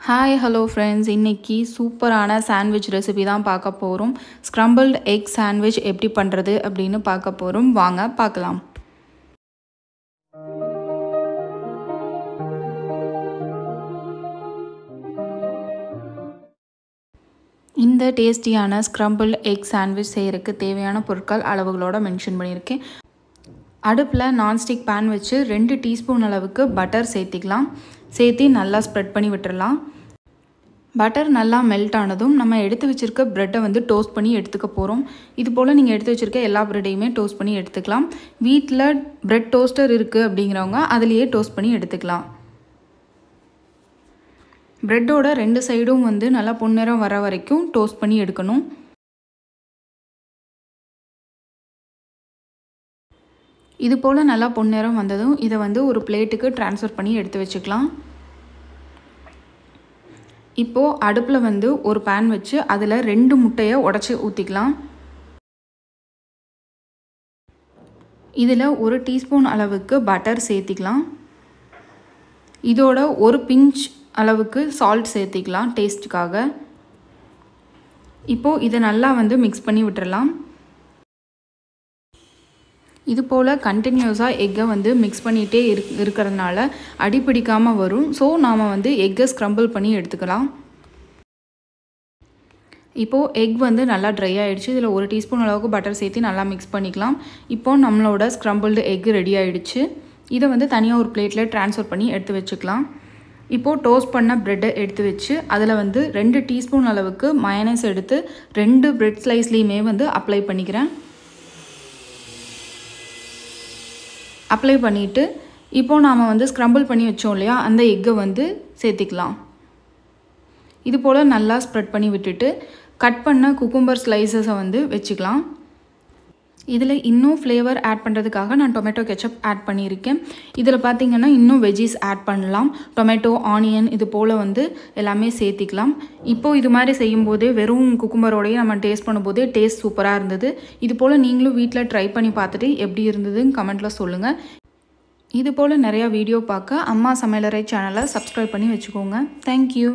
Hi, hello friends. இன்னைக்கு சூப்பரான sandwich recipe தான் பார்க்க போறோம். ஸ்க்ரம்பிள்ட் எக் சாண்ட்விச் எப்படி பண்றது அப்படினு பார்க்க போறோம். வாங்க பார்க்கலாம். இந்த டேஸ்டியான ஸ்க்ரம்பிள்ட் எக் சாண்ட்விச் செய்யறதுக்கு தேவையான பொருட்கள் அளவுகளோட மென்ஷன் பண்ணியிருக்கேன். அடுப்பில் நான்ஸ்டிக் பேன் வச்சு 2 டீஸ்பூன் அளவுக்கு பட்டர் சேர்த்திக்கலாம். சேர்த்து நல்லா ஸ்ப்ரெட் பண்ணி விட்டுறலாம். பட்டர் நல்லா மெல்ட் ஆனதும் நம்ம எடுத்து வச்சிருக்க பிரெட்டை வந்து டோஸ்ட் பண்ணி எடுத்துக்க போகிறோம். இது போல் நீங்கள் எடுத்து வச்சிருக்க எல்லா பிரெட்டையுமே டோஸ்ட் பண்ணி எடுத்துக்கலாம். வீட்டில் பிரெட் டோஸ்டர் இருக்குது அப்படிங்கிறவங்க அதுலேயே டோஸ்ட் பண்ணி எடுத்துக்கலாம். பிரெட்டோட 2 சைடும் வந்து நல்லா பொன்னிறம் வர வரைக்கும் டோஸ்ட் பண்ணி எடுக்கணும். இது போல் நல்லா பொன்னிறம் வந்ததும் இதை வந்து ஒரு பிளேட்டுக்கு ட்ரான்ஸ்ஃபர் பண்ணி எடுத்து வச்சுக்கலாம். இப்போது அடுப்பில் வந்து ஒரு பேன் வச்சு அதில் 2 முட்டையை உடைச்சி ஊற்றிக்கலாம். இதில் 1 டீஸ்பூன் அளவுக்கு பட்டர் சேர்த்திக்கலாம். இதோட ஒரு பிஞ்ச் அளவுக்கு சால்ட் சேர்த்திக்கலாம் டேஸ்ட்டுக்காக. இப்போது இதை நல்லா வந்து மிக்ஸ் பண்ணி விட்டுறலாம். இது போல் கண்டினியூஸாக எக்கை வந்து மிக்ஸ் பண்ணிகிட்டே இருக்கிறதுனால அடி பிடிக்காமல் வரும். ஸோ நாம் வந்து எக்கை ஸ்க்ரம்பிள் பண்ணி எடுத்துக்கலாம். இப்போது எக் வந்து நல்லா ட்ரை ஆகிடுச்சு. இதில் 1 டீஸ்பூன் அளவுக்கு பட்டர் சேர்த்து நல்லா மிக்ஸ் பண்ணிக்கலாம். இப்போது நம்மளோட ஸ்க்ரம்பிள்டு எக் ரெடி ஆகிடுச்சு. இதை வந்து தனியாக ஒரு பிளேட்டில் ட்ரான்ஸ்ஃபர் பண்ணி எடுத்து வச்சுக்கலாம். இப்போது டோஸ்ட் பண்ண ப்ரெட்டை எடுத்து வச்சு அதில் வந்து 2 டீஸ்பூன் அளவுக்கு மயோனைஸ் எடுத்து 2 பிரெட் ஸ்லைஸ்லேயுமே வந்து அப்ளை பண்ணிக்கிறேன். அப்ளை பண்ணிவிட்டு இப்போது நாம் வந்து ஸ்க்ரம்பிள் பண்ணி வச்சோம் இல்லையா, அந்த எக்கை வந்து சேர்த்திக்கலாம். இது போல் நல்லா ஸ்ப்ரெட் பண்ணி விட்டுட்டு கட் பண்ண குக்கும்பர் ஸ்லைசஸை வந்து வச்சுக்கலாம். இதில் இன்னும் ஃப்ளேவர் ஆட் பண்ணுறதுக்காக நான் டொமேட்டோ கெச்சப் ஆட் பண்ணியிருக்கேன். இதில் பார்த்திங்கன்னா இன்னும் வெஜ்ஜீஸ் ஆட் பண்ணலாம். டொமேட்டோ, ஆனியன் இது போல் வந்து எல்லாமே சேர்த்திக்கலாம். இப்போது இது மாதிரி செய்யும்போதே வெறும் குக்கும்பரோடையே நம்ம டேஸ்ட் பண்ணும்போதே டேஸ்ட் சூப்பராக இருந்தது. இது போல் நீங்களும் வீட்டில் ட்ரை பண்ணி பார்த்துட்டு எப்படி இருந்ததுன்னு கமெண்ட்டில் சொல்லுங்கள். இது போல் நிறையா வீடியோ பார்க்க அம்மா சமையலறை சேனலை சப்ஸ்கிரைப் பண்ணி வச்சுக்கோங்க. தேங்க்யூ.